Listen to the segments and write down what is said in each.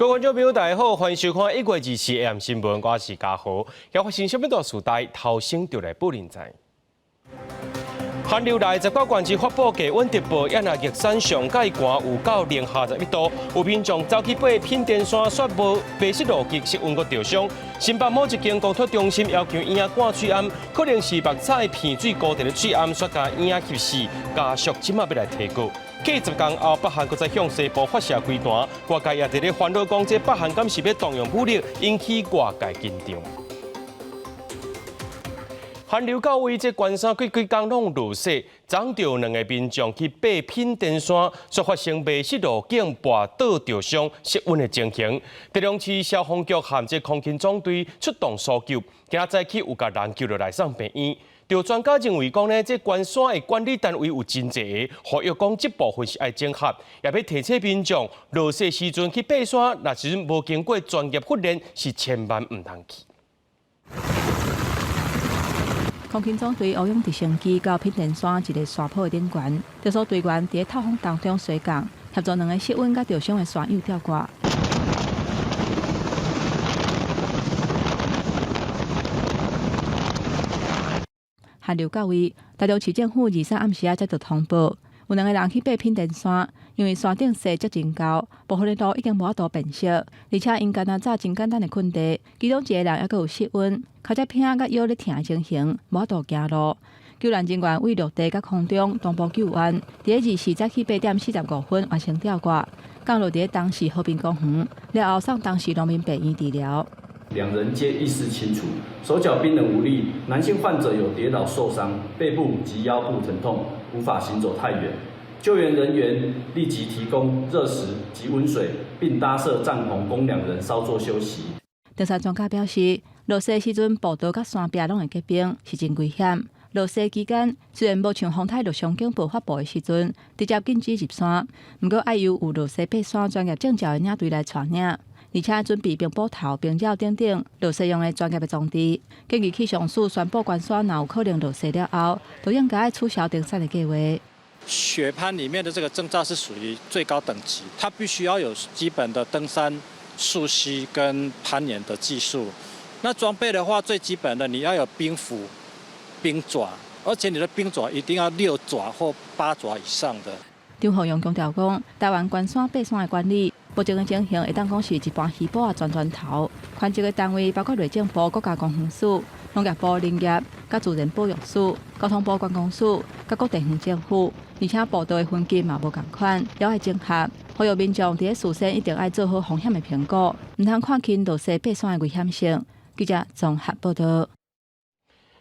各位观众朋友，大家好，欢迎收看1月24日 AM 新闻，我是嘉豪。要发生什么大事代，头先就来报您知。寒流来，19县市发布低温特报，也那热山上界寒有到零下11度，有民众走去爬品田山，雪无白色路径，是温过受伤。新北某一间公托中心要求婴仔挂喙罨，可能是目彩片水固定的喙罨，煞甲婴仔翕死，家属即马要来提告。过10天后，北韩搁再向西部发射飞弹，外界也伫咧烦恼讲，这北韩敢是要动用武力，引起外界紧张。寒流到位，这关山几天拢落雪，昨着2个民众去爬品田山，却发生迷失路径、跋倒受伤、失温的情形。台中市消防局含这空勤总队出动搜救，今仔早起有甲人救落来送病院。有专家认为讲呢，这关山的管理单位有真济个，呼吁讲这部分是爱整合，也要提醒民众落雪时阵去爬山，若是无经过专业训练，是千万唔通去。空勤总队乌勇直升机到品田山一个山坡的顶悬，着所队员伫透风当中水降，协助2个失温甲受伤的山友吊挂。寒流到位，台中市政府23暗时接到通报，有2个人去爬品田山，因为山顶雪积真高，部分的路已经无法度辨识，而且因干那早真简单的困地，其中1个人还佫有失温，脚只偏甲腰咧疼的情形，无法度行路。救援人员为陆地甲空中同步救援，伫24早起8点45分完成吊挂，降落伫当时和平公园，了后送当时农民病院治疗。2人皆意识清楚，手脚冰冷无力。男性患者有跌倒受伤，背部及腰部疼痛，无法行走太远。救援人员立即提供热食及温水，并搭设帐篷供2人稍作休息。调查专家表示，落雪时阵步道甲山壁拢会结冰，是真危险。落雪期间，虽然无像风台陆上警报发布的时阵直接禁止入山，不过爱由有落雪爬山专业证照的领队来带领，而且准备冰斧头、冰爪等等落雪用的专业的装置。建议气象署宣布关山若有可能落雪了后，都应该取消登山的计划。雪攀里面的这个证照是属于最高等级，它必须要有基本的登山、溯溪跟攀岩的技术。那装备的话，最基本的你要有冰斧、冰爪，而且你的冰爪一定要6爪或8爪以上的。张浩勇强调讲，台湾关山爬山的管理，目前的情形会当讲是一般稀薄啊全头。权责的单位包括内政部、国家公园署、农业部林业、甲自然保育署、交通部观光署、甲各地方政府，而且步道的分级嘛无共款，也要整合。呼吁民众伫事先一定要做好风险的评估，唔通看轻落雪爬山的危险性。记者综合报道。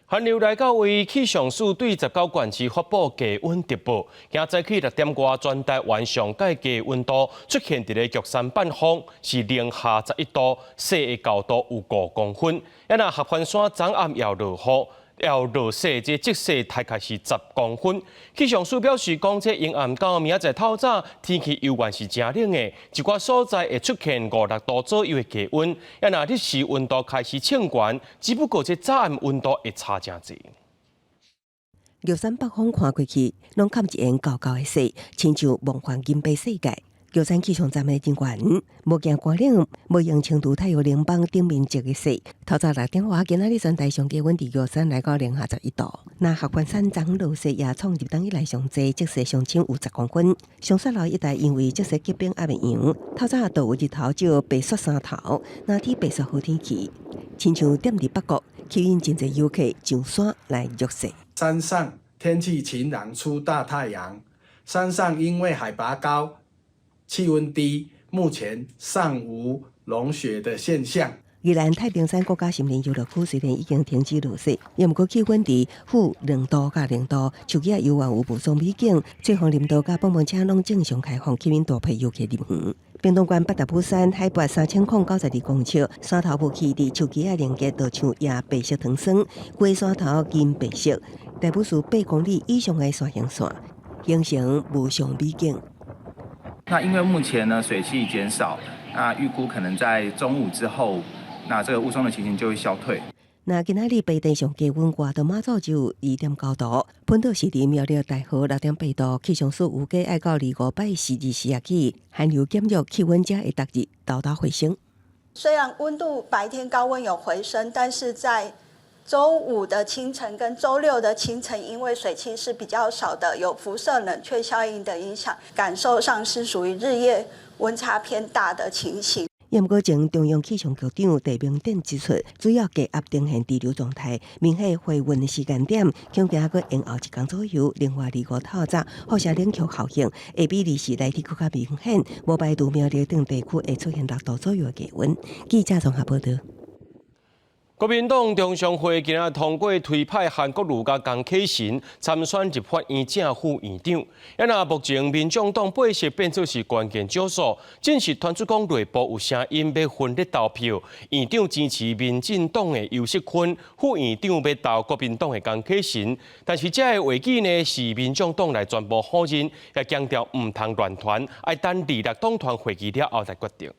寒流来到位，气象署对19县市发布低温特报。今早起6点外，全台湾上界低温度出现伫咧玉山半峰，是零下11度，雪的高度有5公分。也那合欢山昨暗要落雨。要落雪，这积雪大概是10公分。气象署表示，讲这阴暗到明仔载透早，天气犹原是真冷的，一寡所在会出现5、6度左右的低温。也那日时温度开始升悬，只不过这早暗温度会差真济。玉山北方看过去，拢看一片高高的雪，亲像梦幻金白世界。玉山气象站的人员无惊寒冷，无用青图太阳能板顶面积的雪。透早6点外，今仔日全台上低温伫玉山来到零下11度。那合欢山昨落雪也创入冬以来上济，积雪上深有10公分。上雪路一带因为积雪结冰还未扬，透早都有日头照白雪山头，那天白雪好天气，亲像踮伫北国，吸引真济游客上山来浴雪。山上天气晴朗出大太阳，山上因为海拔高。气温低，目前尚无融雪的现象。宜兰太平山国家森林游乐区虽然已经停止落雪，也毋过气温伫负2度到0度，树叶犹原有雾凇美景，最红林道甲蹦蹦车拢正常开放，吸引大批游客入园。屏东县八达埔山海拔3092公尺，山头雾气伫树枝连接就像野白色糖霜，规山头金白色，大埔市8公里以上的山形线，形成无上美景。那因为目前呢水汽减少，那预估可能在中午之后，那这个雾凇的情形就会消退。那今仔日白天上低温挂到马祖就有2.9度，本岛市林苗栗大河6.8度，气象署预计爱到25拜424日起，寒流减弱，气温才会逐日豆豆回升。虽然温度白天高温有回升，但是在周五的清晨跟周六的清晨，因为水汽是比较少的，有辐射冷却效应的影响，感受上是属于日夜温差偏大的情形。不过前中央气象局长戴明典指出，主要低压呈现低流状态，明显回温的时间点，恐惊搁延后1天左右。另外，25透早放射冷却效应会比24内地更加明显，无排除苗栗等地区会出现6度左右的低温。记者综合报道。国民党中常会今日通过推派韩国瑜甲江启臣参选立法院正副院长。那目前民众党8席变作是关键少数，正是传出讲内部有声音要分裂投票，院长支持民进党的尤锡坤，副院长要投国民党的江启臣。但是这个会议呢是民众党来全部否认，也强调唔通乱团，要等26党团会议了后再决定。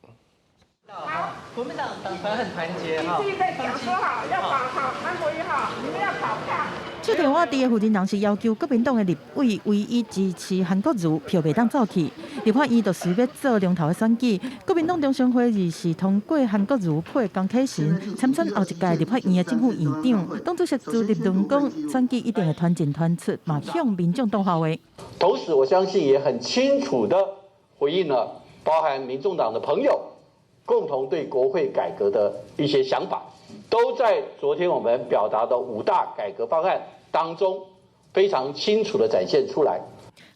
好，国民党党团很团结哈。自己在讲说好，要保好韩国瑜好，你们要保票。这电话伫的负责人是要求国民党的立委唯一支持韩国瑜，票袂当走去。立法院就是要做龙头的选举，国民党中常会议是通过韩国瑜配江启臣参选后一届立法院的正副院长。党主席朱立伦讲，选举一定会团进团出，嘛向民众党发话。同时，我相信也很清楚的回应了包含民众党的朋友共同对国会改革的一些想法，都在昨天我们表达的5大改革方案当中非常清楚地展现出来。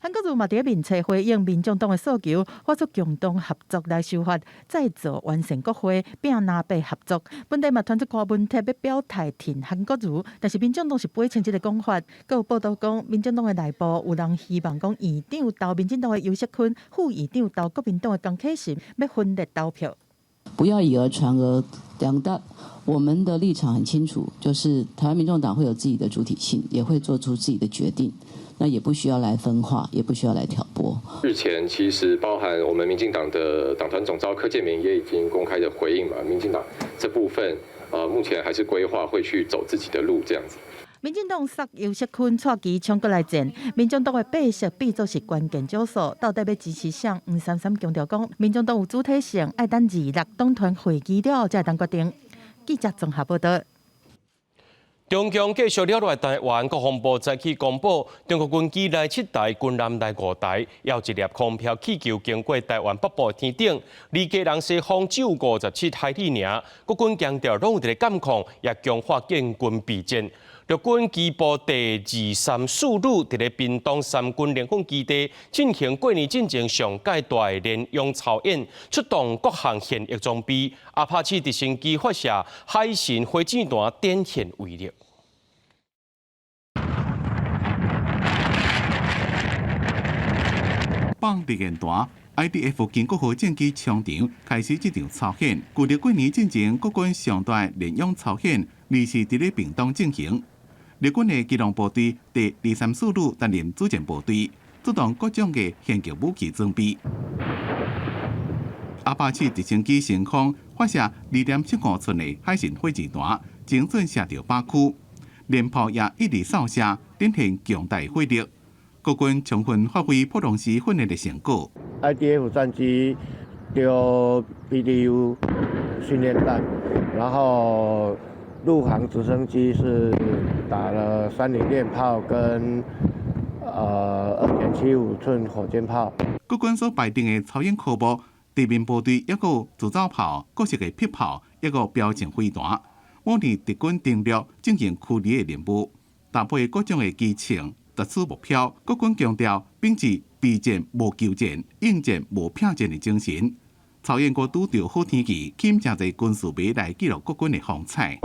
韩国瑜嘛伫面册回应民众党的诉求，发出共同合作来修法，再做完善国会，并拿白合作。本地嘛传出柯文哲要表态挺韩国瑜，但是民众党是不会签这个讲法。佮有报道讲，民众党的内部有人希望讲院长投民进党的尤锡坤，副院长投国民党的江启臣，要分裂投票。不要以讹传讹，我们的立场很清楚，就是台湾民众党会有自己的主体性，也会做出自己的决定，那也不需要来分化，也不需要来挑拨。日前其实包含我们民进党的党团总召柯建铭也已经公开的回应嘛，民进党这部分目前还是规划会去走自己的路这样子。民进党杀尤锡坤蔡其冲过来战，民众党的8席变作是关键少数，到底要支持谁？黄珊珊强调讲，民众党有主体性，爱等26党团会议了才当决定。记者综合报道。中共继续了来台湾，国防部早起公布，中国军机来7台，军舰来5台，要一粒空飘气球经过台湾北部天顶，离家人西方只有57海里尔。国军强调，拢有伫监控，也强化建军备战。陆军机部第234旅伫咧屏东三军联防基地进行过年进前上阶段的联用操演，出动各项现役装备，阿帕奇直升机发射海神火箭弹展现威力。放电源弹 ，IDF 经国号战机枪场开始这场操演。旧历过年进前，国军上大联用操演，而是伫咧屏东进行。日军的机动部队第234旅担任主战部队，出动各种的现役武器装备。阿帕奇直升机升空发射2.75寸的海神火箭弹，精准射到靶区，连炮也一直扫射，展现强大火力。国军充分发挥普隆时训练的成果。IDF 战机丢 BDU 训练弹，然后陆航直升机是打了30链炮跟2.75寸火箭炮。国军所排定的操演科目，地面部队也有自走炮、各式的迫炮，也有标准飞弹，模拟敌军登陆进行驱离的任务，搭配各种的机情。特殊目标，国军强调秉持备战无求战、应战无骗战的精神。操演国拄到好天气，请真侪军事迷来记录国军的风采。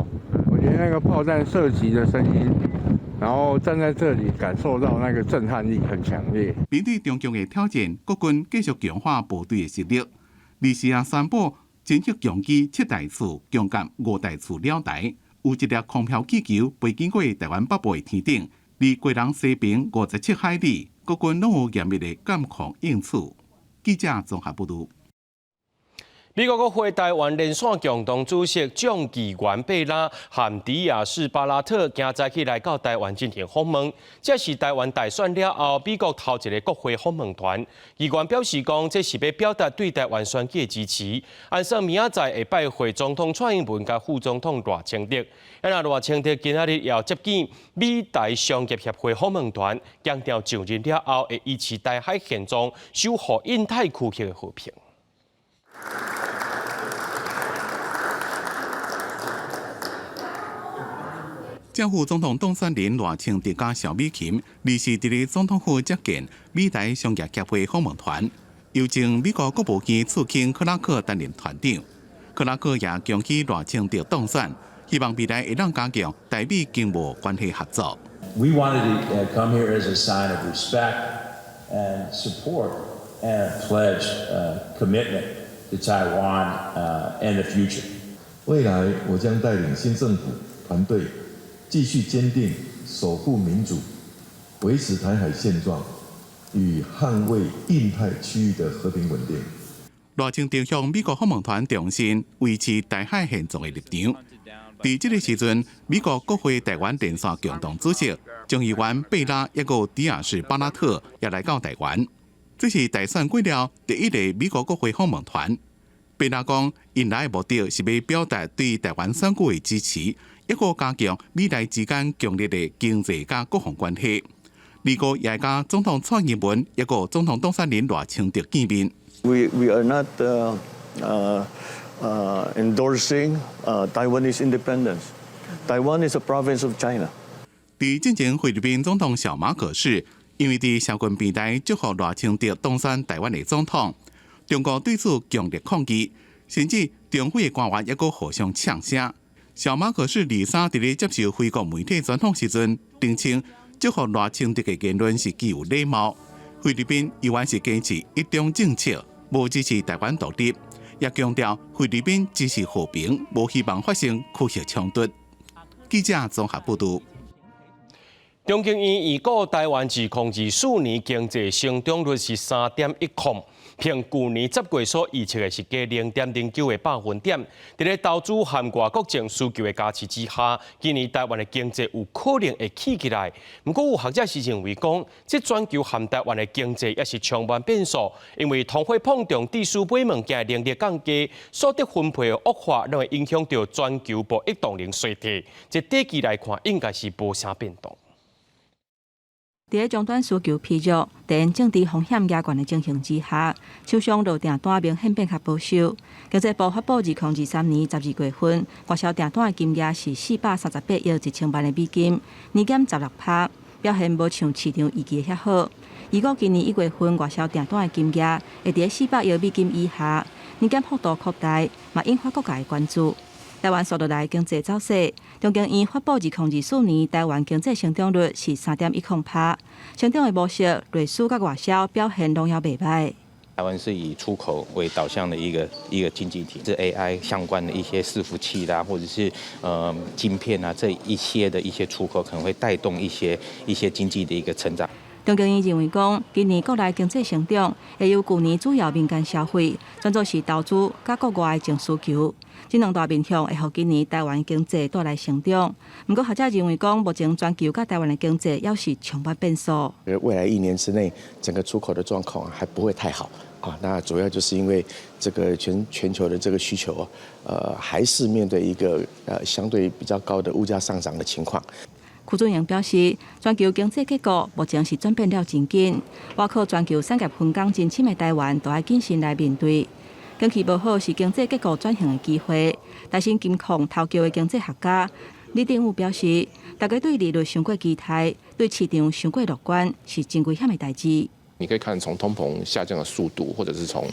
我觉得那个炮弹射击的声音，然后站在这里感受到那个震撼力很强烈。面对中共的挑战，国军继续强化部队的实力。24宣布前续强机7台次，强甲5台次了台，有一粒空飘气球飞经过台湾北部的天顶。离贵人西平57海里，国军拢有严密的监控应处。记者综合报道。美国国会台湾联线共同主席蒋纪元贝拉和迪亚士巴拉特今早起来到台湾进行访问，这是台湾大选了后美国头一个国会访问团。议员表示讲，这是要表达对台湾选举的支持。按说明仔载会拜会总统蔡英文甲副总统赖清德。那赖清德今仔日要接见美台商业协会访问团，强调就任了后会维持台海现状，守护印太区域的和平。正副总统当选人赖清德甲萧美琴，二是伫咧总统府接见美台商业协会访问团，由前美国国务卿次卿克拉克担任团长。克拉克也恭喜赖清德当选，希望未来会当加强台美经贸关系合作。We wanted to come here as a sign of respect and support and a pledge commitment to Taiwan and the future. 未来我将带领新政府团队继续坚定守护民主，维持台海现状与捍卫印太区域的和平稳定。赖清德向美国访问团重申维持台海现状的立场。在这个时阵，美国国会台湾连线共同主席众议员贝拉一个迪亚士巴拉特也来到台湾。这是大选过了第一个美国国会访问团。贝拉讲，因来的目的是要表达对台湾选举的支持，一个加强美台之间强烈的经济甲国防关系。二个也甲总统蔡英文一个总统当选人赖清德见面。We are not endorsing Taiwanese independence. Taiwan is a province of China. 在进前菲律宾总统小马可是因为伫社群平台祝福赖清德当选台湾的总统，中国对此强烈抗议，甚至中府的官员也个互相呛声。小马可是23伫咧接受美国媒体专访时阵，澄清祝福赖清德的言论是具有礼貌。菲律宾依然是坚持一中政策，无支持台湾独立，也强调菲律宾支持和平，无希望发生区域冲突。记者综合报道。中经院预估台湾2024年经济成长率是3.1%，平去年10月所预测的是加0.09个百分点。在咧投资和外国净需求的加持之下，今年台湾的经济有可能会起起来。不过有学者是认为讲，这全球和台湾的经济也是充满变数，因为通货膨胀、地区买物件能力降低、所得分配的恶化，拢会影响到全球贸易动能衰退。这短期来看，应该是无啥变动。在咧终端需求疲弱、地缘政治风险加悬的情形之下，厂商路订单明显变较保守。经济部发布2023年12月份外销订单的金额是438亿1千万的美金，年减16%，表现无像市场预期的遐好。预估今年1月份外销订单的金额会伫400亿美金以下，年减幅度扩大，嘛引发各界的关注。台湾数落来经济走势，中经院发布2024年台湾经济成长率是3.10%，成长的模式，内需甲外销表现拢也袂歹。台湾是以出口为导向的一个经济体，是 AI 相关的一些伺服器啦，或者是晶片啊这一些的一些出口，可能会带动一些经济的一个成长。中经院认为讲，今年国内经济成长会由去年主要民间消费，转做是投资甲国外净需求。这两大面向会互今年台湾经济带来成长。不过学者认为讲，目前全球甲台湾的经济要是充满变数。未来1年之内，整个出口的状况还不会太好啊。那主要就是因为这个全球的这个需求还是面对一个相对比较高的物价上涨的情况。邱俊英表示，全球经济结构目前是转变了真紧，包括全球产业分工真深的台湾，都要谨慎来面对。景气无好是经济结构转型的机会。台新金控头桥的经济学家李定武表示，大家对利率太过期待，对市场太过乐观，是真危险的代志。你可以看从通膨下降的速度，或者是从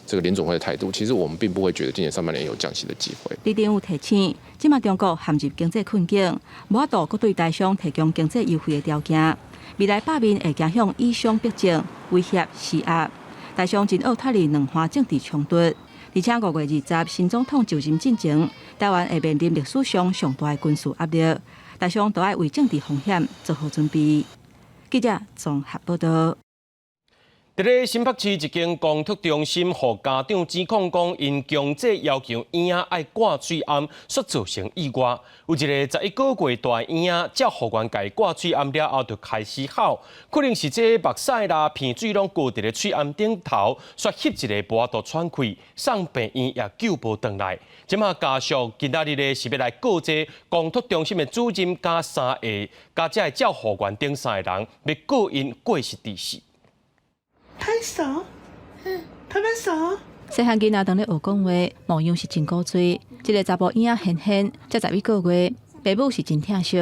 这个联总会的态度，其实我们并不会觉得今年上半年有降息的机会。李定武提醒，即马中国陷入经济困境，无法度搁对台商提供经济优惠的条件，未来百面会走向以商逼政、威胁施压。台商真恶脱离两岸政治冲突，而且5月20新总统就任进前，台湾会面临历史上上大的军事压力，台商都要为政治风险做好准备。记者综合报道。伫咧新北市一间公托中心，互家长指控讲，因强制要求婴仔爱挂嘴罨，所造成意外。有一个11个月大婴仔，照护员家挂嘴罨了后，就开始哭，可能是这目屎啦、鼻水拢挂伫咧嘴罨顶头，却翕一个无法度喘气，送病院也救无回来。即马家属今仔日咧是要来告这公托中心的主任加3个加这照护员等3个人，要告因过失致死。拍手，拍手。细汉囡仔当咧学讲话，模样是真古锥。一个查甫婴仔痱痱，才11个月，爸母是真疼惜。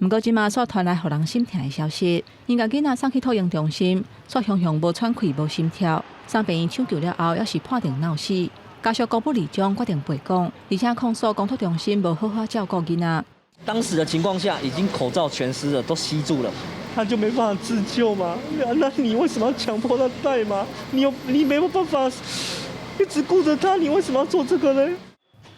毋过即马煞传来互人心疼的消息，因甲囡仔送去托婴中心，煞雄雄无喘气、无心跳，送病院抢救了后，也是判定闹死。家属公布立场，决定赔偿，而且控诉公托中心无好好照顾囡仔。当时的情况下，已经口罩全湿了，都吸住了。他就没办法自救吗？那你为什么要强迫他戴吗？你没有办法一直顾着他，你为什么要做这个呢？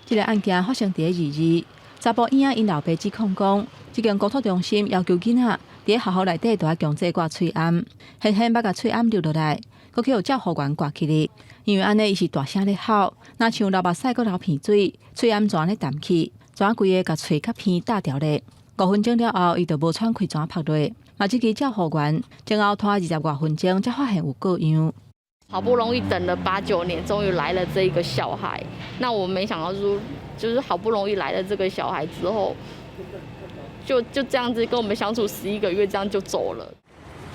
这个案件发生在2日，查甫婴仔因老爸指控讲，这间公托中心要求囡仔伫学校内底都要强制挂喙罨，痱痱把甲喙罨流落来，佮去有照护员挂起哩。因为安尼伊是大声咧吼，若像流目屎佮流鼻水，喙罨全咧淡起，全规个甲喙甲鼻打掉咧。5分钟了后，伊就无喘气，全拍落。嘛，这个照护员前后拖20多分钟，才发现有各样。好不容易等了8、9年，终于来了这一个小孩。那我没想到说，就是好不容易来了这个小孩之后，就这样子跟我们相处11个月，这样就走了。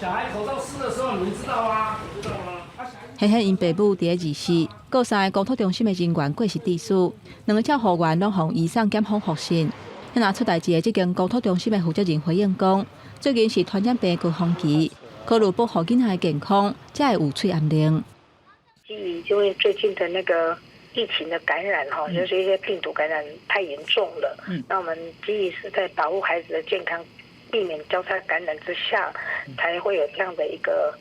小孩口罩湿的时候，你们知道吗？知道吗？痱痱因爸母伫2日，告3个公托中心的人员过失致死，2个照护员拢互医生检方复审。那出代志的这间公托中心的负责人回应讲，最近是传染病高峰期，考虑保护囡仔的健康，才会有喙罨令。因为最近的那个疫情的感染哈，就是一些病毒感染太严重了。那我们基于是在保护孩子的健康，避免交叉感染之下，才会有这样的一个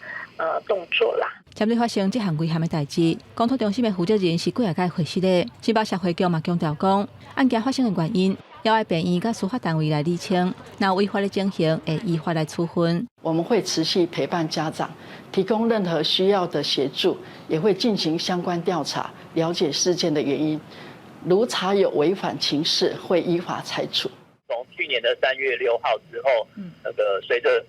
动作啦。针对发生这项危险的代志，公托中心的负责人是几下届回失的。新北社会局嘛强调讲，案件发生的原因，要爱病院甲司法单位来厘清，那违法的情形会依法来处分。我们会持续陪伴家长，提供任何需要的协助，也会进行相关调查，了解事件的原因。如查有违反情事，会依法裁处。从去年的3月6号之后，随着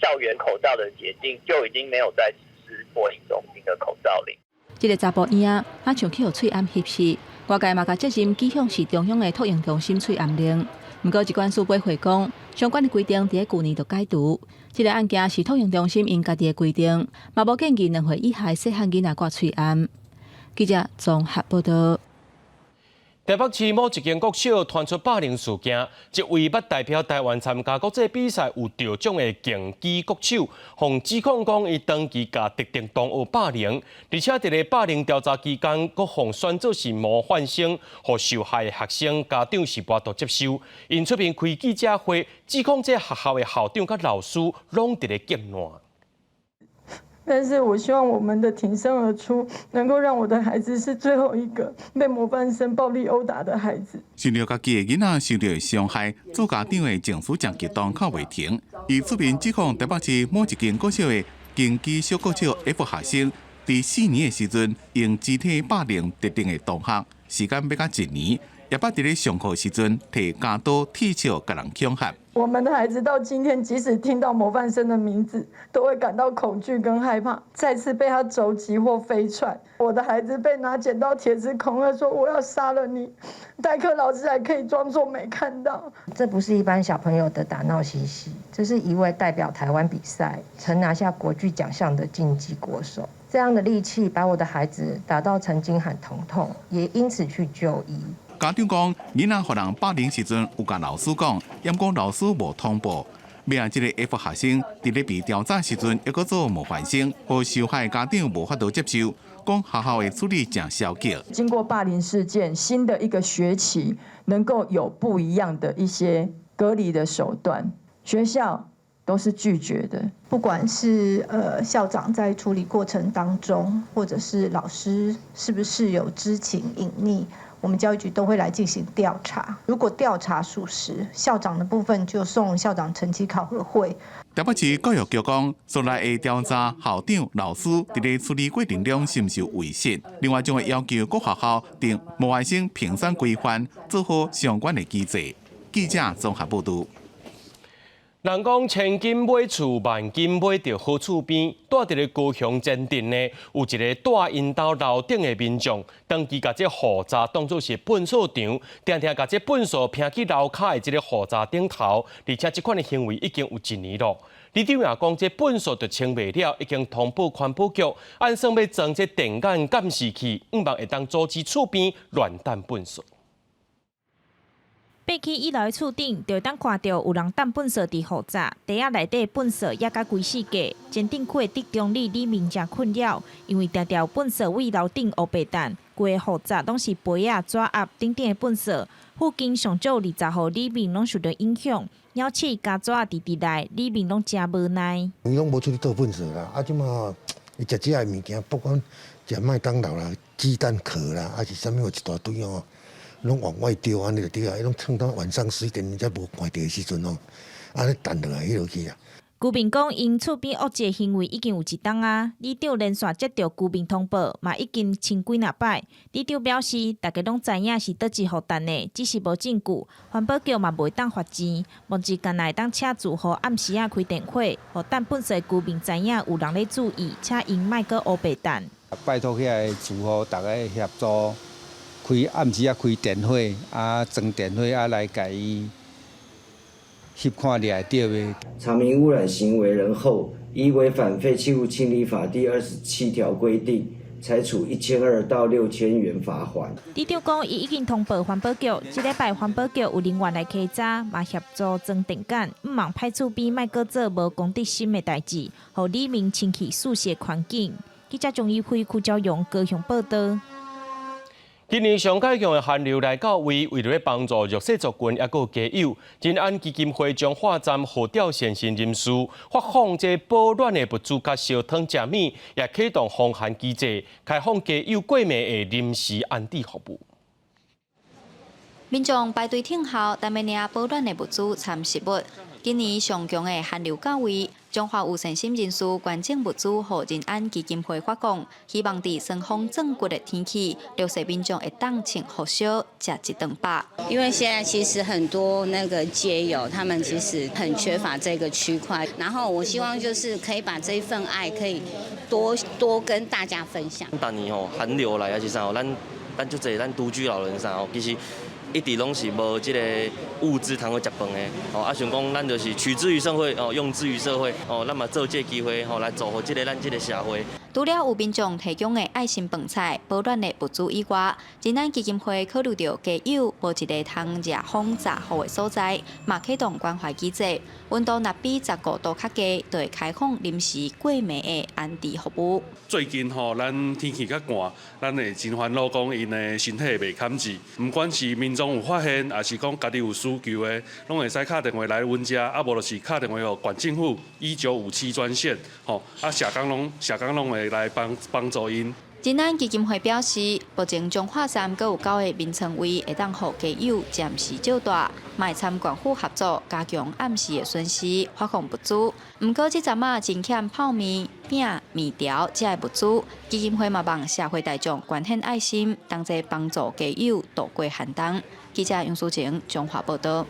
校园口罩的解禁，就已经没有再实施托婴中心的口罩令。这个查甫婴仔，他像去互喙罨翕死，外界嘛甲责任指向是中央的托婴中心喙罨令。不过，疾管署驳回讲，相关的规定伫去年就解除。这个案件是托婴中心因家己的规定，嘛无建议2岁以下细汉囡仔挂喙罨。记者综合报道。台北市某一间国小传出霸凌事件，一位捌代表台湾参加国际比赛有得奖的竞技国手，互指控讲伊长期甲特定同学霸凌，而且伫咧霸凌调查期间，佫互选做是模范生，互受害的学生家长是无度接受，因出面开记者会，指控这学校的校长甲老师拢伫咧搅乱。但是我希望我们的挺身而出，能够让我的孩子是最后一个被模范生暴力殴打的孩子。想到家己的囡仔受到伤害，做家长的情绪真激动，哭袂停。伊出面指控台北市某一间国小的竞技小国小 F 学生，伫4年的时阵用肢体霸凌特定的同学，时间要到1年，也捌伫咧上课时阵摕家刀、铁锹甲人恐吓。我们的孩子到今天，即使听到模范生的名字，都会感到恐惧跟害怕，再次被他肘击或飞踹。我的孩子被拿剪刀、铁枝恐吓说我要杀了你，代课老师还可以装作没看到。这不是一般小朋友的打闹嬉戏，这是一位代表台湾比赛、曾拿下国际奖项的竞技国手。这样的力气把我的孩子打到曾经喊疼痛，也因此去就医。家长讲，囡仔互人霸凌时阵，有甲老师讲，嫌讲老师无通报。命这个 F 学生伫咧被调查时阵，还阁做模范生，互受害家长无法度接受，讲学校的处理真消极。经过霸凌事件，新的一个学期能够有不一样的一些隔离的手段，学校都是拒绝的。不管是校长在处理过程当中，或者是老师是不是有知情隐匿，我们教育局都会来进行调查。如果调查属实，校长的部分就送校长层级考核会。台北市教育局讲，所内会调查校长、老师伫咧处理过程中是毋是有违宪，另外将会要求各学校定模范生评审规范，做好相关的机制。记者综合报道。人讲千金买厝，万金买到好厝边。住伫咧高雄前镇呢，有一个住因兜楼顶的民众，当期甲这户宅当作是粪扫场，常常甲这粪扫拼去楼骹的这个户宅顶头，而且这款的行为已经有1年咯。李长也讲，这粪扫就清袂了，已经通报环保局，按算要装这电眼监视器，希望会当阻止厝边乱弹粪扫。爬起1楼的厝顶，就当看到有人弹粪扫伫户宅，地下内底粪扫也甲规世界。前镇区的狄中里李明真困扰，因为常常粪扫位楼顶乌白弹，规个户宅拢是杯啊、纸盒顶顶的粪扫。附近上少20户里面拢受到影响，鸟鼠、家纸伫内，里面拢真无奈。伊拢无出去倒粪扫啦，啊，即马伊食遮个物件，不管食麦当劳啦、鸡蛋壳啦，还是啥物，有一大堆哦。拢往外丢，安尼就丢啊！伊拢撑到晚上11点，才无关掉的时阵哦，安尼弹落来迄落去啊。居民讲，因厝边恶迹行为已经有1档啊，里长连续接到居民通报，嘛已经清几若摆。里长表示，大家拢知影是倒一户弹的，只是无证据，环保局嘛袂当罚钱。目前干来当车主和暗时开电火，互弹粪扫居民知影有人咧注意，请因莫搁乌白弹。拜托遐个住户大家协助。开暗时开电火，装电火来甲伊翕看掠着的。查明污染行为人后，依违反废弃物清理法第27条规定，裁处1200到6000元罚款。里长讲，伊已经通报环保局，这礼拜环保局有人员来稽查，嘛协助装电杆，毋望歹厝边莫搁做无公德心的代志，互里面清气舒适的环境。记者钟义辉、邱昭勇高雄报道。今年上解强的寒流来到位，为了要帮助弱势族群也有家友，真安基金会将化站河调县新人士发放这保暖的物资甲烧汤食米，也启动防寒机制，开放家友过暝的临时安置服务。民众排队等候，但要领保暖的物资掺食物。今年上强的寒流到位，中华有善心人士捐赠物资予仁安基金会发放，希望伫霜风正骨的天气，弱势民众会当穿好烧，食一顿饱。因为现在其实很多那个街友，他们其实很缺乏这个区块，然后我希望就是可以把这一份爱可以多跟大家分享。逐年寒流来啊是啥咱就侪咱独居老人啥其实。一直拢是无即个物资通去食饭的，想讲咱就是取之于社会，用之于社会，咱嘛做这个机会，来造福咱这个社会。除了有民众提供的爱心饭菜、保暖的物资以外，仁安基金会考虑到家友无一个通热风炸雨的所在，嘛启动关怀机制，温度若比15度较低，就会开放临时过暝的安置服务。最近咱天气较寒，咱会真烦恼讲因的身体袂堪住，不管是民众有发现，还是讲家己有需求的，拢会使打电话来阮遮，无就是打电话予县政府1957专线，社工拢会来帮助因。仁安基金会表示，目前彰化山阁有9个眠床位，会当予家友暂时照住，卖参政府合作，加强暗时的巡视，发放物资。不过这阵啊，真欠泡面、饼、面条这类物资，基金会嘛望社会大众捐献爱心，同齐帮助家友度过寒冬。记者杨淑晴彰化报道。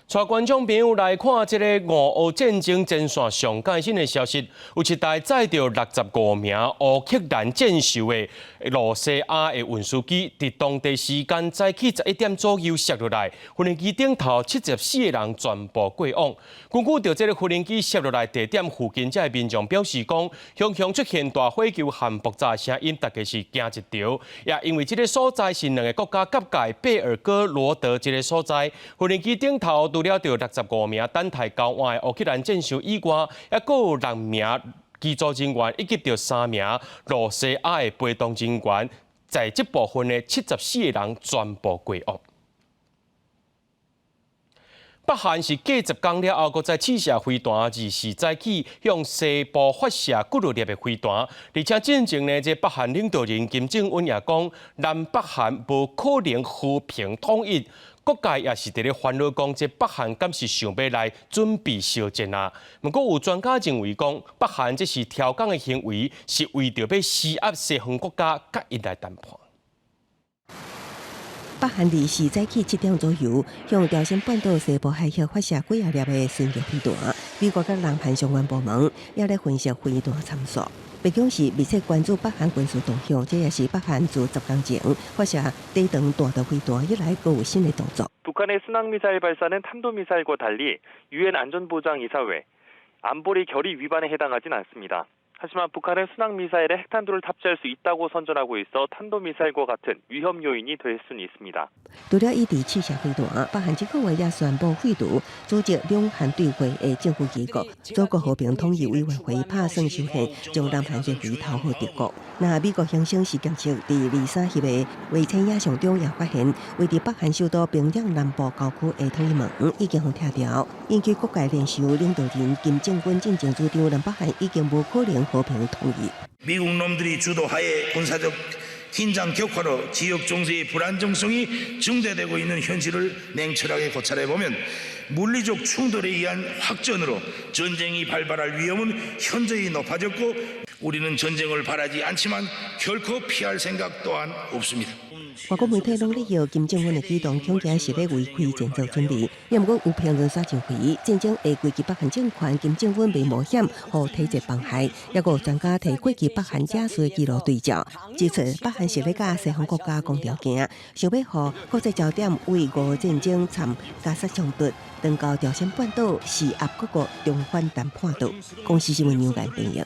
带观众朋友来看这个俄乌战争前线上最新的消息，有一台载着65名乌克兰战士的罗西亚的运输机，伫当地时间早起11点左右摔落来，无人机顶头74个人全部过往。根据着这个无人机摔落来地点附近，这民众表示讲，常常出现大火球和爆炸声音，大家是惊一跳。也因为这个所在是两个国家交界贝尔哥罗德这个所在，无人机顶头除了着65名等待交换的乌克兰战士以外，还有6名机组人员以及着3名罗西亚的陪同人员，在这部分的74个人全部过往。北韩是过10天了后，再试射飞弹，24早起向西部发射几落粒的飞弹，而且进前呢，这北韩领导人金正恩也讲，南北韩无可能和平统一。各界也是伫咧烦恼讲，这北韩敢是想要来准备烧战啊？不过有专家认为讲，北韩这是挑港的行为，是为着要施压西方国家甲伊来谈判。北韩伫4早起7点左右，向朝鲜半岛西部海峡发射几啊粒的巡航飞弹。美国甲南韩相关部门也咧分析飞弹参数。北京市密切关注北韩军事动向，这也是北韩自10天前发射低档弹道飞弹以来，有新的动作。 북한의 순항미사일 발사는 탄도미사일과 달리 유엔 안전보장이사회 안보리 결의 위반에 해당하진 않습니다. 하지만 북한은 순항미사일에 핵탄두를 탑재할 수 있다고 선전하고 있어 탄도미사일과 같은 위험 요인이 될 수는 있습니다. 除了伊伫试射飞弹，北韩这个月也宣布废除组织两韩对会的政府机构，祖国和平统一委员会拍算修宪，将南韩列为头号敌国。那美国行星实验室伫23日的卫星影像中也发现，位伫北韩首都平壤南部郊区的通讯门已经互拆掉，引起各界联想领导人金正恩进前主张，南北韩已经无可能和平统一。 미국 놈들이 주도하에 군사적 긴장 격화로 지역 정세의 불안정성이 증대되고 있는 현실을 냉철하게 고찰해 보면 물리적 충돌에 의한 확전으로 전쟁이 발발할 위험은 현저히 높아졌고 우리는 전쟁을 바라지 않지만 결코 피할 생각 또한 없습니다. 外国媒体拢利用金正恩的举动，恐惊是要违规战争准备。也毋过有评论认为，战争会危及北韩政权，金正恩未冒险和体制妨害。也有专家提过去北韩假术的记录对照，指出北韩是咧甲西方国家讲条件，想要互国际焦点为俄战争参加沙冲突，登到朝鲜半岛施压各国重返谈判桌。公司新闻牛眼编译。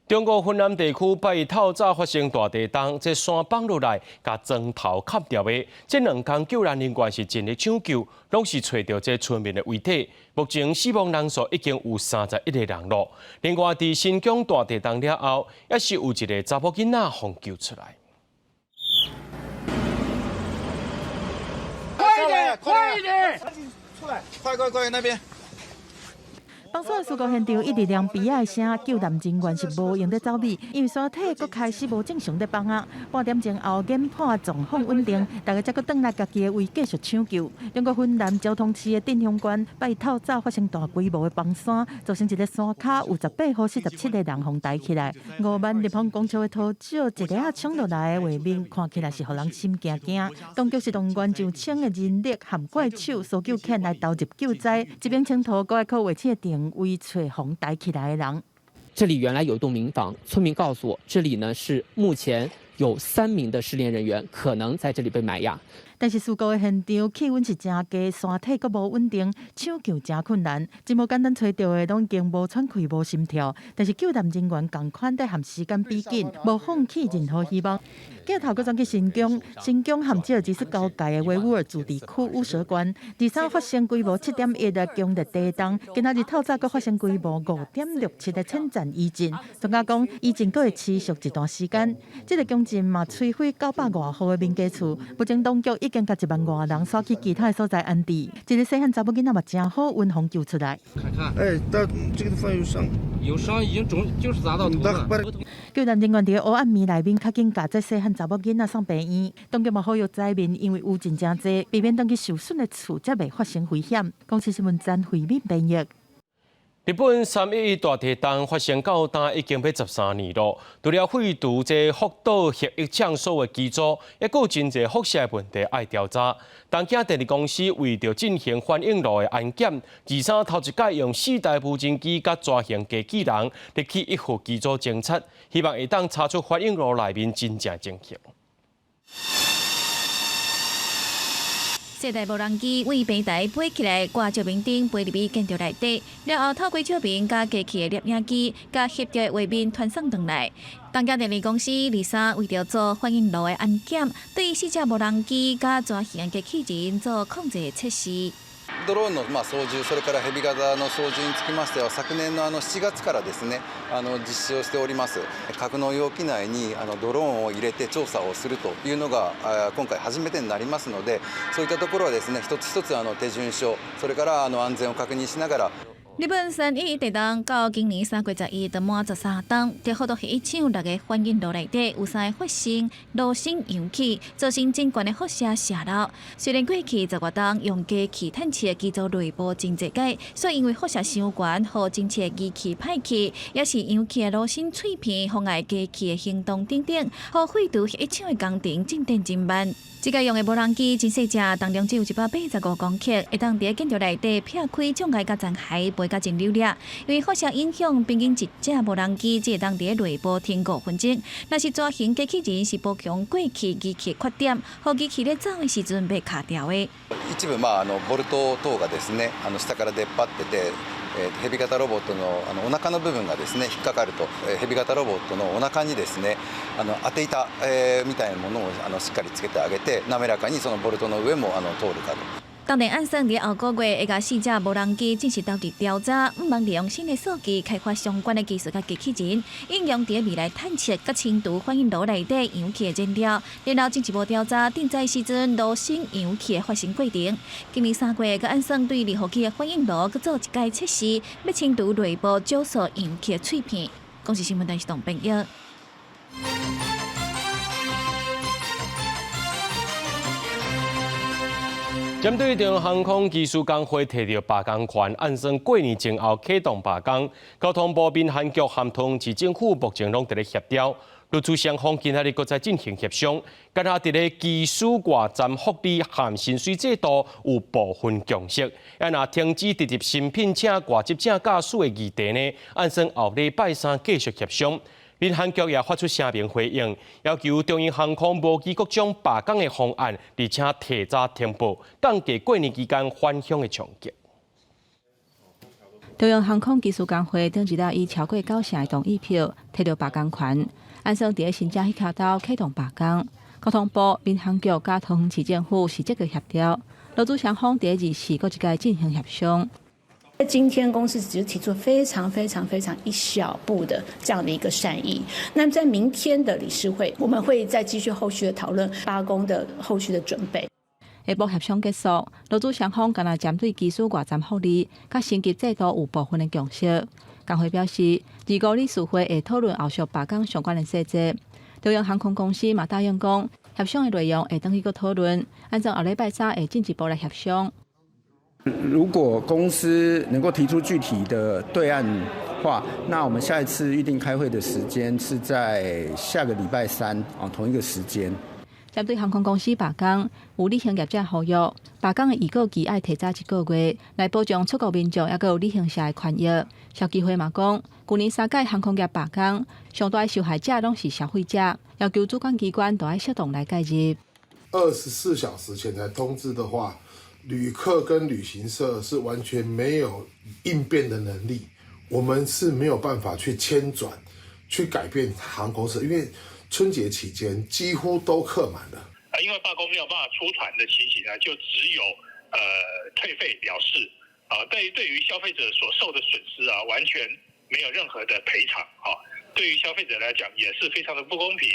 中国云南地区8月透早发生大地震，这山崩落来，甲砖头砍掉的。这2天救援人员是尽力抢救，拢是找到这村民的遗体。目前死亡人数已经有31个人了。另外，伫新疆大地震了后，也是有一个查某囡仔互救出来。快一点，快一点！出来，快，那边。 崩山事故现场一直亮鼻仔的声，救援人员是无用得走米，因为山体佫开始无正常在崩啊。半点钟后，研判状况稳定，大家才佫转来家己的位继续抢救。中国云南交通市的镇乡县8月透早发生大规模的崩山，造成一个山卡有18号47个人互抬起来。5万立方公尺的土石一个冲落来的画面，看起来是互人心惊惊。当局是动员上千的人力含怪手、搜救犬来投入救灾，这边清图搁要靠卫星的电。 为找红带起来的人，这里原来有栋民房，村民告诉我，这里呢是目前有3名的失联人员可能在这里被埋压。 但是事故的现场气温是真低，山体阁无稳定，抢救真困难。真无简单找到的，拢已经无喘气、无心跳。但是救援人员同款在含时间逼紧，无放弃任何希望。镜头阁转去新疆和吉尔吉斯交界的维吾尔自治区乌舍关，23发生规模7.1的强烈地震，今仔日透早阁发生规模5.67的侵占余震。专家讲，余震阁会持续一段时间。这个强震嘛摧毁900多户的民家厝，目前当局已经甲1万多人刷去其他的所在安置。一个细汉查某囡仔嘛真好运互救出来。看，哎，到这个地方有伤，有伤已经就是砸到头了。救援人员伫黑暗暝内面，较紧甲这细汉查某囡仔送病院。当局嘛呼吁灾民，因为余震真济，避免当去受损的厝才袂发生危险。公司新闻站回民编译。 日本3.11大地震发生到今已经要13年了。除了废除这福岛核一枪所的基础，也有真侪辐射问题爱调查。东京电力公司为着进行反应炉的安检，23头一届用4台无人机甲抓型机器人入去一户基础侦测，希望会当查出反应炉内面真正情形。 4台无人机为平台飞起来，挂照明灯飞入去建筑内底，然后透过照明甲机器的摄影机，甲翕照的画面传送转来。东京电力公司23为着做反应炉的安检，对4只无人机甲抓型机器人做控制测试。 ドローンの操縦、それからヘビ型の操縦につきましては、昨年の7月からですね、実施をしております。格納容器内にドローンを入れて調査をするというのが今回初めてになりますので、そういったところはですね、一つ一つ手順書、それから安全を確認しながら。日本参议地动到今年3月11日就满13天，在好多迄一场6个反应炉内底有3个发生炉心氧气，造成真悬的辐射泄漏。虽然过去10月冬用加气探测机组内部真侪解，所以因为辐射伤悬，和侦测仪器歹去，也是氧气的炉心碎片妨碍加气的行动等等，和废除迄一场的工程进展真慢。这个用的无人机真细只，当中只有185公克，会当伫建筑内底劈开障碍甲残骸，袂甲真溜粒。因为辐射影响，平均一只无人机只会当伫内部停5分钟。若是蛇形机器人是补强过去机器的缺点，互機器咧走的時陣被卡掉的。一部ボルト等がですね、下から出っ張ってて。ヘビ型ロボットのお腹の部分がですね引っかかると、ヘビ型ロボットのお腹にですね当て板、みたいなものをしっかりつけてあげて滑らかにそのボルトの上も通るかと。当然，按算伫后个月会甲4只无人机正式投入调查，毋忘利用新的数据开发相关的技术甲机器人，应用伫未来探测甲清除反应炉内底氧气的燃料，然后进一步调查定在时阵炉心氧气的发生过程。今年3月，佮按算对离合器的反应炉佮做一届测试，要清除内部少数氧气的碎片。公视新闻台是董炳耀。针对中航空技术工会提到罢工权，按算过年前后启动罢工，交通部民航局含通知政府目前拢伫咧协调，陆续双方今仔日搁再进行协商，今下伫咧技术外站福利含薪水制度有部分共识，也若停止直接新聘请外籍驾驾驶的议题呢，按算后礼拜3继续协商。民航局也发出声明回应，要求中英航空无基各种罢工的方案，而且提早停播，降低过年期间返乡的冲击。中央航空技术工会顶一日以超过90成的同意票摕到罢工权，按算伫新正迄卡岛启动罢工。交通部、民航局甲通市政府是积极协调，劳资双方伫24个一届进行协商。今天公司只是提出非常一小步的这样的一个善意。那么在明天的理事会，我们会再继续后续的讨论罢工的后续的准备。下晡协商结束，劳资双方敢若针对技术外站福利甲升级制度有部分的共识。工会表示，25理事会会讨论后续罢工相关的细节。中央航空公司嘛答应讲，协商的内容会等去个讨论，按照后礼拜3会进一步来协商。如果公司能够提出具体的对案话，那我们下一次预定开会的时间是在下个礼拜3同一个时间。针对航空公司罢工，有旅行业者呼吁，罢工的预告期要提早1个月，来保障出国民众也有旅行社的权益。消基会嘛讲，去年3届航空业罢工，上大的受害者拢是消费者，要求主管机关都要适当来介入。24小时前才通知的话，旅客跟旅行社是完全没有应变的能力，我们是没有办法去迁转、去改变航空社，因为春节期间几乎都客满了。因为罢工没有办法出团的情形呢，就只有退费表示对于消费者所受的损失完全没有任何的赔偿对于消费者来讲也是非常的不公平。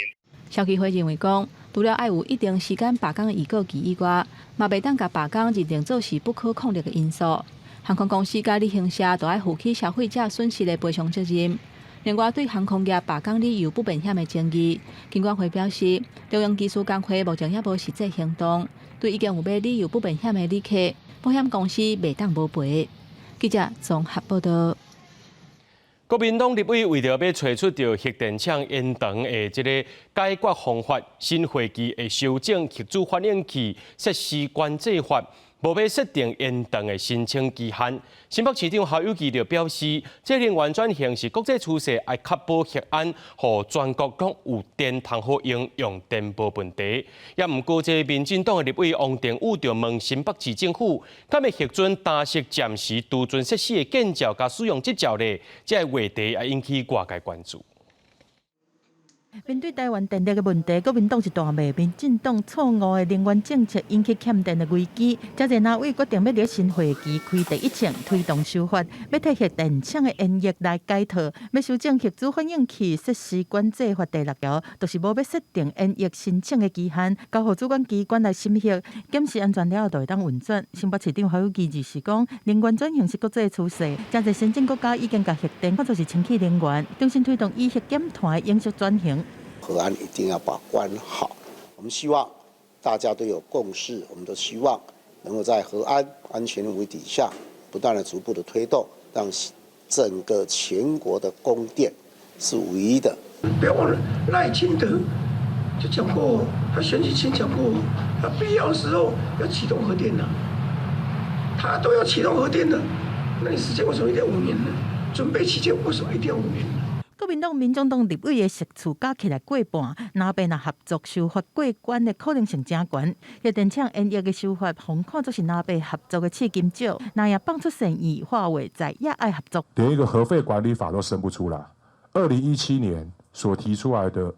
消基会认为讲，除了要有一定时间罢工的预告期以外，嘛袂当甲罢工认定做是不可抗力的因素。航空公司甲旅行社都要负起消费者损失的赔偿责任。另外，对航空业罢工理由不明显的争议，经管会表示，中央技术工会目前也无实际行动，对已经有买理由不明显的旅客，保险公司袂当无赔。记者综合报道。国民党立委为着要找出到核电厂延长的这个解决方法，新会期会修正核子反应器设施管制法，无要设定延长的申请期限。新北市长侯友宜就表示，这能源转型是国际趋势，要确保核安，互全国拢有电通好用，用电无问题。也毋过，这民进党的立委王定宇就问新北市政府，敢会核准单式暂时储存设施的建造甲使用执照呢？这个话题也引起外界关注。面对台湾电力的问题，国民党是大骂民进党错误的能源政策引起欠电的危机。遮侪哪位决定要伫新会期开第一枪，推动修法，要替核电厂的烟液来解套，要修正核子反应器设施管制法第6条，就是无要设定烟液申请的期限，交予主管机关来审核，检视安全了后，就会当运转。新北市长侯友宜二是讲，能源转型是国际的趋势，遮侪先进国家已经把核电看作是清气能源，重新推动以核减碳的永续转型。核安一定要把关好，我们希望大家都有共识，我们都希望能够在核安安全为底下，不断的逐步的推动，让整个全国的供电是唯一的。不要忘了赖清德就讲过，他选举前讲过，他必要的时候要启动核电的，他都要启动核电的，那你时间为什么一定要5年呢？准备期间为什么一定要5年呢？国民党、民众党立委的席次加起来过半，那边合作修法过关的可能性真悬。核电厂烟液的修法，红看作是那边合作的刺金少，那也放出善意，话话在也爱合作。连一个核废管理法都生不出来。2017年所提出来的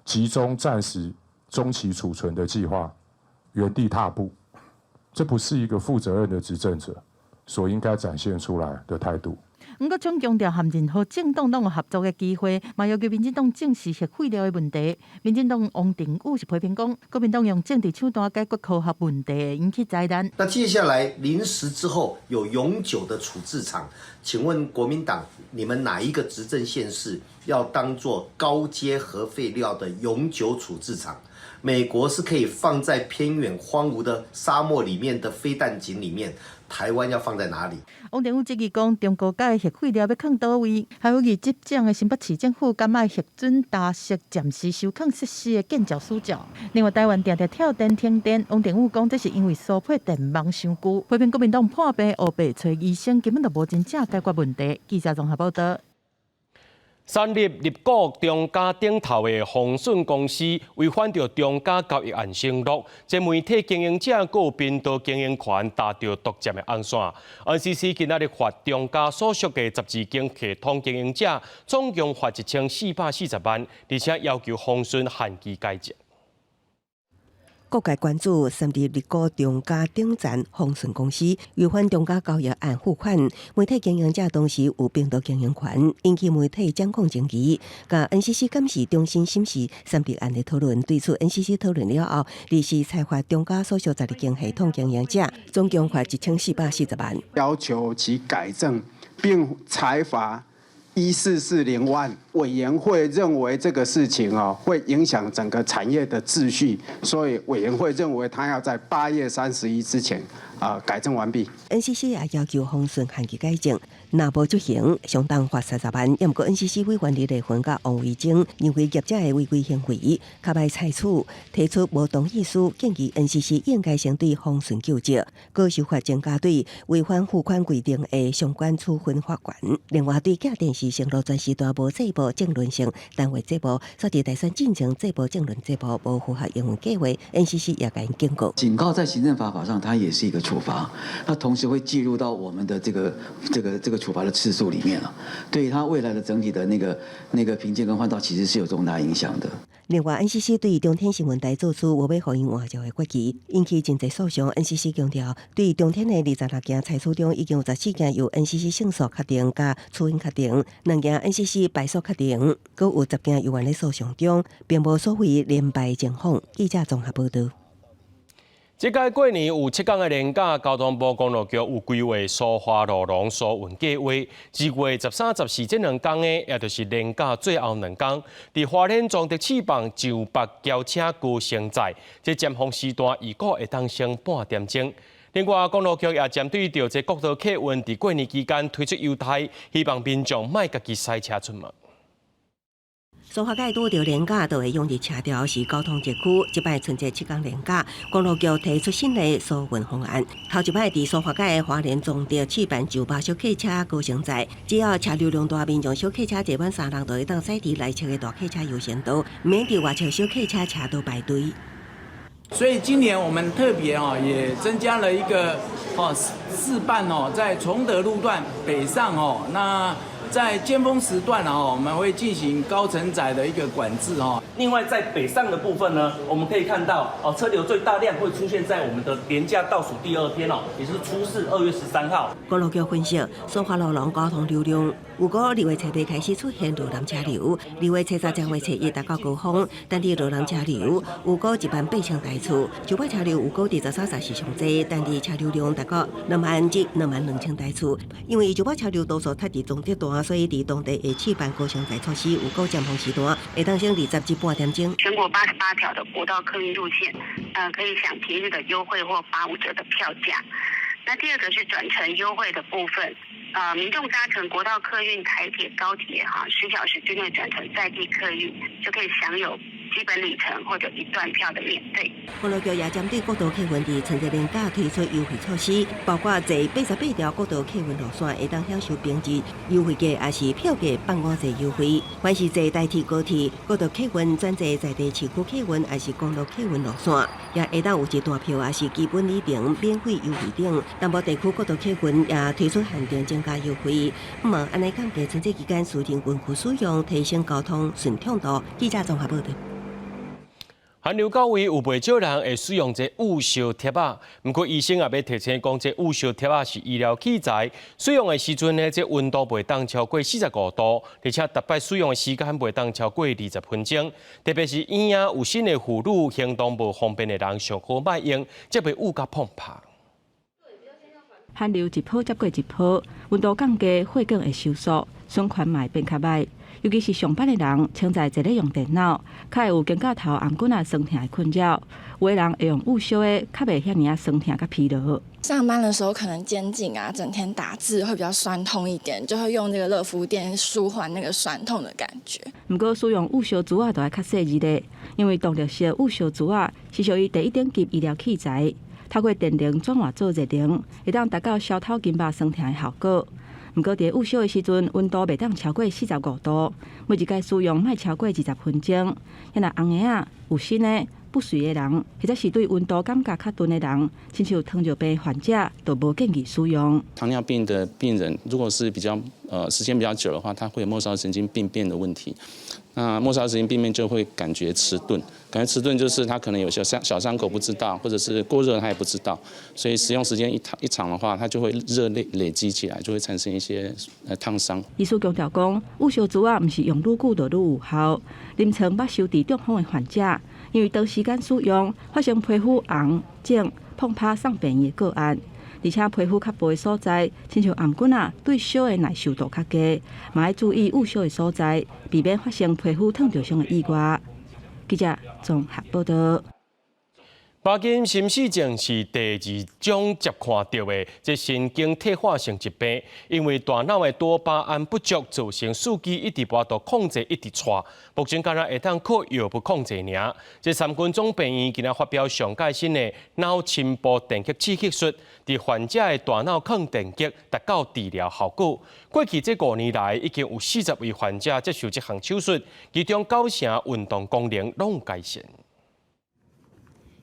集中暂时中期储存的计划，原地踏步，这不是一个负责任的执政者所应该展现出来的态度。不过，总强调和任何政党都有合作的机会，嘛要求民进党正视核废料的问题。民进党王定宇是批评讲，国民党用政治手段解决科学问题，引起灾难。那接下来临时之后有永久的处置场，请问国民党，你们哪一个执政县市要当作高阶核废料的永久处置场？美国是可以放在偏远荒芜的沙漠里面的飞弹井里面，台湾要放在哪里？王定宇质疑讲，中国甲的核废料要放倒位？还有伊执掌的新北市政府敢卖核准大式暂时收控设施的建造死照。另外，台湾常常跳电停电，王定宇讲这是因为输配电网伤久，批评国民党破病黑白找医生根本就无真正解决问题。记者综合报道。三立入股中嘉顶头的宏顺公司违反着中嘉交易案声录，这媒体经营者有频道经营权达到独占的红线。NCC 今仔日罚中嘉所属的12间系统经营者，总共罚1440万，而且要求宏顺限期改正。各界关注三立入股中嘉顶站宏顺公司违反中嘉交易案付款，媒体经营者同时有频道经营权，引起媒体掌控争议。甲 NCC 监视重新审视三立案的讨论，对此 NCC 讨论了后，立时裁罚中嘉所属12间系统经营者，总共罚1440万，要求其改正，并裁罚1440万。委员会认为这个事情会影响整个产业的秩序，所以委员会认为他要在8月31之前改正完毕。NCC 也要求宏顺限期改正，若无执行，相当罚30万。也毋过 NCC 委员李丽芬甲王维晶认为业者的违规行为，较歹采取，提出无同意书，建议 NCC 应该先对宏顺救济，高受罚增加对违反付款规定的相关处分罚款。另外，对假电视承诺全时段无制播政论性单位节目，所伫大选进程制播政论节目无符合营运计划 ，NCC 也给警告。警告在行政法上，它也是一个处罚，它同时会计入到我们的这个处罚的次数里面了，对于它未来的整体的那个评鉴跟换照，其实是有重大影响的。另外 ，NCC 对中天新闻台做出无要互因换照的决议，引起真侪诉讼。NCC 强调，对中天的26件采取中，已经有14件由 NCC 胜诉确定，加处分确定，2件 NCC 败诉确定，佮有10件由原咧诉讼中，并无所谓连败正访。记者综合报道。这届过年有7天的连假，交通部公路局有规划苏花路龙疏运计划。2月13、14这2天呢，也就是连假最后2天，伫花莲庄德翅膀上北轿车区承载，这尖峰时段预估会当升半点钟。另外，公路局也针对着这国道客运伫过年期间推出优待，希望民众莫家己塞车出门。苏花界拄着连假，就会涌入车潮，是交通节区。即摆春节7天连假，公路局提出新的疏运方案。头一摆伫苏花界的花莲庄德翅膀就把小客车高承载，只要车流量大，民众小客车坐满3人，就会当驶伫内侧的大客车优先道，免伫外侧小客车车道排队。所以今年我们特别也增加了一个试办在崇德路段北上那在尖峰时段我们会进行高承载的一个管制另外，在北上的部分呢，我们可以看到车流最大量会出现在我们的连假倒数第2天也就是初四2月13号。公路局分析，苏花路龙交通流量，如果2月初8开始出现路南车流，2月初10将会初1达到高峰，但是路南车流有过18000台次，九巴车流有过13是上济，但是车流量达到2万至22000台次。因为九巴车流多数塞伫重点段，所以伫当地会试办高承载措施，有过尖峰时段会当升20至半点钟。全国88条的国道客运路线，可以享平日的优惠或85折的票价。那第二个是转乘优惠的部分，民众搭乘国道客运、台铁、高铁10小时之内转乘在地客运，就可以享有基本里程或者1段票的免费。公路局也针对国道客运伫春节连假推出优惠措施，包括坐88条国道客运路线会当享受平日优惠价，也是票价半5折优惠。凡是坐台铁、高铁、国道客运转坐在地市区客运，还是公路客运路线，也会当有一段票，也是基本里程免费优惠等。南部地区国道客运也推出限定增加优惠。安尼降低春节期间私人运输使用，提升交通顺畅度。记者综合报道。寒流到位，有不少人会使用这雾烧贴啊。不过医生也要提醒讲，这雾烧贴啊是医疗器材，使用的时阵呢，这温度袂当超过45度，而且特别使用的时间袂当超过20分钟。特别是婴儿有新的妇女、行动不方便的人，上好莫用，则被雾甲碰怕。寒流一波接过一波，温度降低，血管会收缩，循环嘛会变较歹。尤其是上班的人，常在坐咧用电脑，较会有肩胛头、颔骨酸痛的困扰。有的人会用雾烧的，较袂遐尔酸痛甲疲劳。上班的时候可能肩颈整天打字会比较酸痛一点，就会用这个热敷垫舒缓那个酸痛的感觉。不过使用雾烧珠就要较细致咧，因为动力式雾烧珠是属于第1等级医疗器材，透过电能转化做热能，会当达到消透筋肉酸痛的效果。不过，伫雾烧的时阵，温度袂当超过45度，每一届使用莫超过20分钟。若红牙有新的不随的人，或者是对温度感觉较钝的人，亲像糖尿病患者，都无建议使用。糖尿病的病人，如果是比较时间比较久的话，他会有末梢神经病变的问题。那末梢神经病变就会感觉迟钝，就是他可能有小伤口不知道，或者是过热他也不知道，所以使用时间一长的话，它就会热累积起来，就会产生一些烫伤。医师强调讲，雾烧珠毋是用愈久就愈有效，临床捌受伫中风的患者，因为长时间使用，发生皮肤红、肿、碰拍送病院的个案。而且皮肤较薄的所在，亲像颔骨对烧的耐受度较低，嘛要注意雾烧的所在，避免发生皮肤烫着伤的意外。记者综合报道。巴金心室症是第2种接看到的这神经退化性疾病，因为大脑的多巴胺不足，造成数据一直无法控制，一直错。目前敢若会当靠药物控制尔。这3军总病院今仔发表上届新的脑深部电极刺激术，伫患者的大脑抗电极达到治疗效果。过去这5年来，已经有40位患者接受这项手术，其中9成运动功能拢有改善。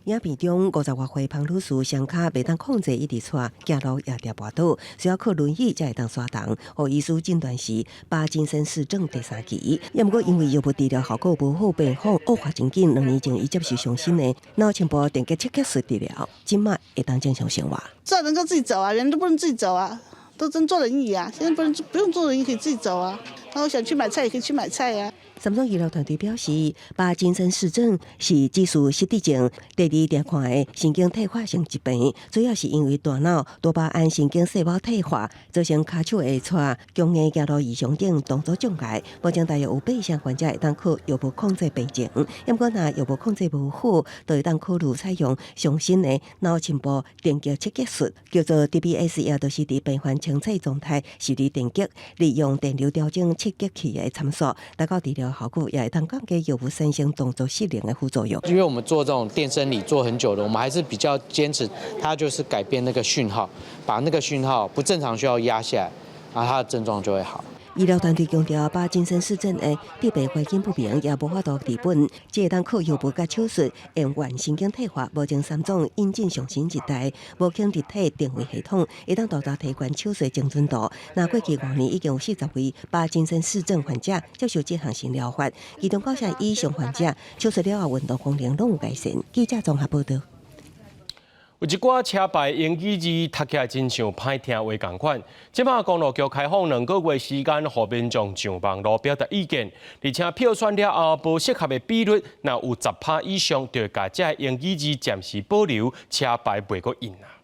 影片中50多岁胖女士双脚袂当控制，一直错，走路也跌跌倒，需要靠轮椅才会当刷动。互医师诊断是帕金森氏症第3期，也毋过因为药物治疗效果无好，病况恶化真紧。2年前伊接受上新的脑深部电极刺激术治疗，今麦会当正常生活。这能够自己走啊，人都不能自己走啊，都真坐轮椅啊。现在不用坐轮椅，可以自己走啊。然后想去买菜也可以去买菜啊。三种医疗团队表示，帕金森氏症是自序失智症第2常看的神经退化性疾病，主要是因为大脑多巴胺神经细胞退化，造成脚手会错、强硬走路异常等动作障碍。目前大约有8成患者会当靠药物控制病情，不过若药物控制无好，就会当考虑采用上新的脑深部电极刺激术，叫做 DBS， 也就是伫病患清醒状态受理电极，利用电流调整刺激器的参数，达到治疗效果，也会当降低药物产生动作失灵的副作用。因为我们做这种电生理做很久了，我们还是比较坚持，它就是改变那个讯号，把那个讯号不正常需要压下来，然后它的症状就会好。医疗团队强调，把精神失症的特别环境不明也无法度治本，只会当靠药物甲手术延缓神经退化。目前3种引进上新一代无孔立体电位系统，会当大大提悬手术精准度。那过去5年已经有40位把精神失症患者接受这项新疗法，其中9成以上患者手术了后运动功能拢有改善。记者综合报道。有一寡车牌英语字读起来真像歹听话同款。即马公路局开放2个月时间，让民众上网络表达意见，而且票选了后无适合的比率，若有10%以上，就甲这英语字暂时保留，车牌袂阁印啊。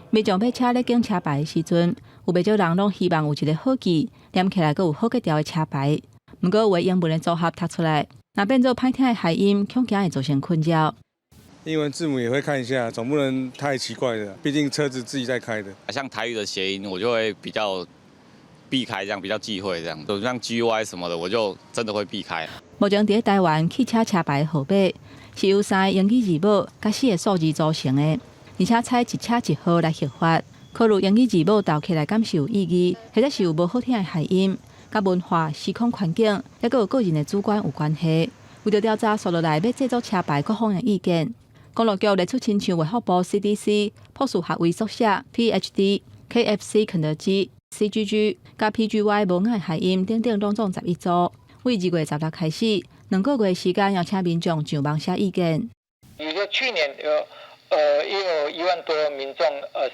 民众买车咧检车牌的时阵，有袂少人拢希望有一个好记，念起来阁有好格调的车牌。不过为英文的组合读出来，若变做歹听的谐音，恐惊会造成困扰。英文字母也会看一下，总不能太奇怪的，毕竟车子自己在开的。像台语的谐音，我就会比较避开，这样比较忌讳这样。像 GY 什么的，我就真的会避开。目前在台湾汽车车牌号码是由3个英语字母甲4个数字组成的，而且采一车一号来核发。考虑英语字母读起来敢是有意义，或者是有无好听的谐音，甲文化、时空环境，也佮有个人的主观有关系。为着调查所落来要制作车牌各方的意见。公路局列出亲像卫福部 CDC、朴树学位宿舍 PhD、KFC 肯德基、CGG、甲 PGY 无爱谐音等等拢总11组。为2月16日开始，2个月时间邀请民众上网写意见。比如说去年也有1万多民众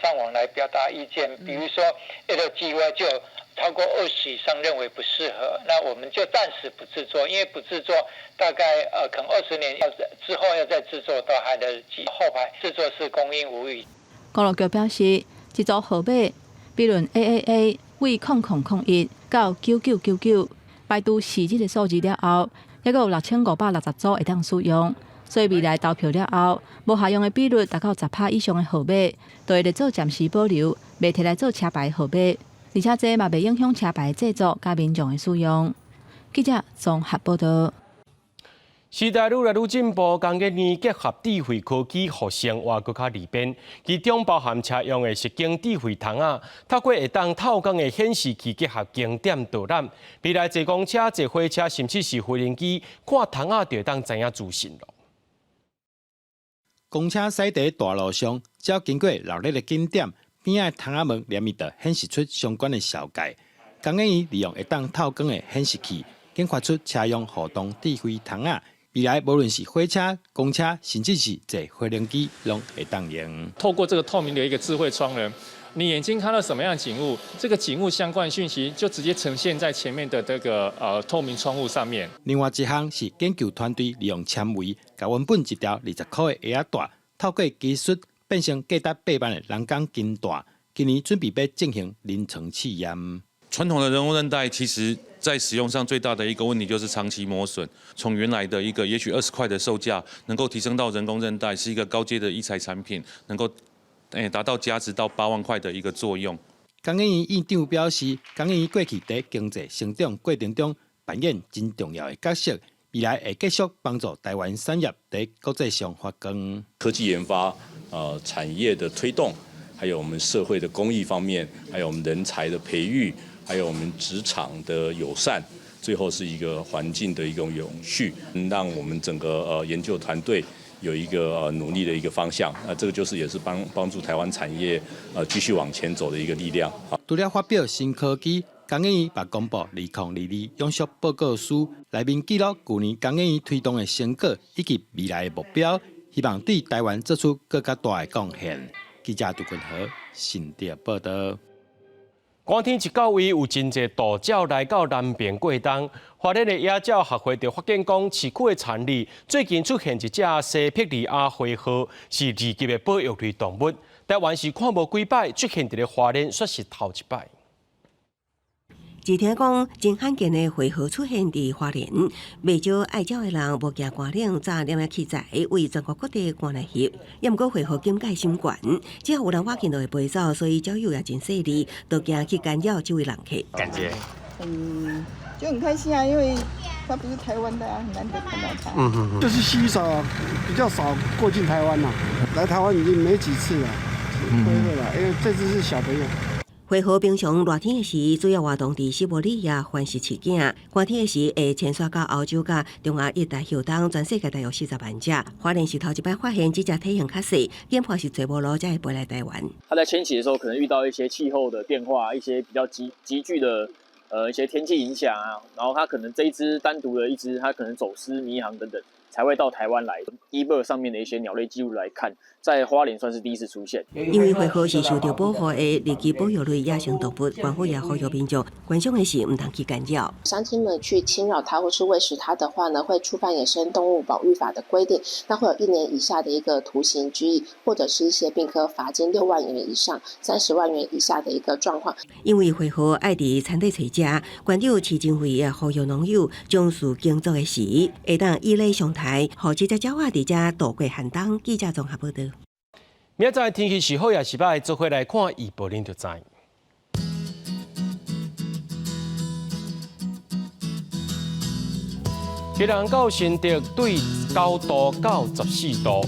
上网来表达意见，比如说 LGY 就超过20以上认为不适合，那我们就暂时不制作，因为不制作大概可能20年之后要再制作都还来得及，后排制作是公应无虞。公路局表示，这组号码比论 AAA 为0001到9999，排除4这个数字了后，还有6560组会当使用。所以未来投票了后，无效用的比率达到10%以上的号码，都会来做暂时保留，袂摕来做车牌号码。而且这嘛袂影响车牌制作甲民众的使用。记者综合报道。时代愈来愈进步，工业园结合智慧科技，互生活更较利便。其中包含车用的实景智慧窗仔，透过会当透光的显示器结合景点导览，未来坐公车、坐火车，甚至是无人机，看窗仔就会当知影资讯咯。公车驶在大路上，只要经过热闹的景点。边仔窗仔门连面就显示出相关的小界。工业园利用会当透光的显示器，研发出车用互动智慧窗仔。未来无论是火车、公车，甚至是坐无人机，拢会当用。透过这个透明的一个智慧窗帘，你眼睛看到什么样的景物，这个景物相关讯息就直接呈现在前面的这个透明窗户上面。另外一项是研究团队利用纤维，把原本一条20块的鸭带，透过技术。变成价值8万的人工金带，今年准备要进行临床试验。传统的人工韧带，其实在使用上最大的一个问题就是长期磨损。从原来的一个也许20块的售价，能够提升到人工韧带是一个高阶的医材产品，能够达到价值到8万块的一个作用。工业园院长表示，工业园过去在经济成长过程中扮演真重要的角色。未来会继续帮助台湾产业在国际上发光。科技研发、产业的推动，还有我们社会的公益方面，还有我们人才的培育，还有我们职场的友善，最后是一个环境的一种永续，让我们整个研究团队有一个努力的一个方向。这个就是也是帮助台湾产业继续往前走的一个力量。除了发表新科技。工业园也公布2022永续报告书，内面记录去年工业园推动的成果以及未来的目标，希望对台湾做出更加大的贡献。记者杜君和新店报道。寒天19位有真侪大鸟来到南边过冬，花莲的野鸟学会就发现讲，市区的田里最近出现一只西霹靂亚灰鹤，是2级的保育类动物。台湾是看无几摆，出现伫咧花莲却是头一摆。只听讲，真罕见的灰鹤出现伫花莲，袂少爱鸟的人无惊寒冷，早念器材为全国各地赶来翕。也毋过灰鹤警戒心悬，只要有人挖见就会飞走，所以鸟友也真犀利，都惊去干扰这位人客。感觉就很开心啊，因为它不是台湾的啊，很难得看到它。就是稀少，比较少过境台湾啦。来台湾已经没几次了，会了，因为这只是小朋友。花火平常热天的时，主要活动伫西伯利亚、环西市境；寒天的时会迁徙到欧洲甲中亚热带休冬，全世界大约40万只。花莲是头一摆发现这只体型较细，研判是做无路才会飞来台湾。它在迁徙的时候，可能遇到一些气候的变化，一些比较急剧的一些天气影响啊，然后它可能这一只单独的一只，它可能走失、迷航等等，才会到台湾来。eBird 上面的一些鸟类记录来看，在花莲算是第一次出现。因为花火是受到保护的立即保育类野生动物，官府也呼吁民众观赏的时唔通去干扰。乡亲们去侵扰它或是喂食它的话呢，会触犯野生动物保育法的规定，那会有1年以下的一个徒刑拘役，或者是一些并科罚金6万元以上30万元以下的一个状况。因为花火爱伫产地找食，馆长市政府也呼吁农友将事耕作的时，会当以礼上台，互这只鸟仔伫遮度过寒冬。记者综合报道。明仔载天气是好也是歹，做伙来看预报，恁就知。宜兰到新竹对9度到14度，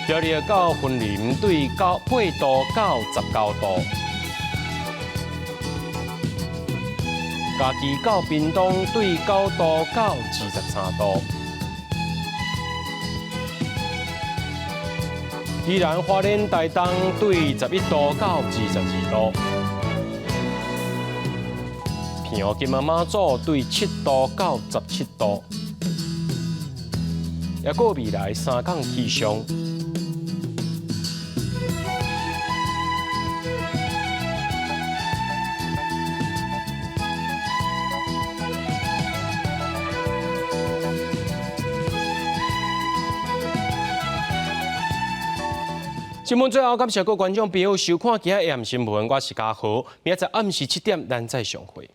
苗栗到云林对8度到19度，嘉义到屏东对9度到23度。宜兰花莲台东对11度到22度，平湖金门马祖对7度到17度，也过未来3港气象。新闻最后，感谢各位观众朋友收看今日AM新闻，我是嘉豪。明仔载暗时7点，咱再相会。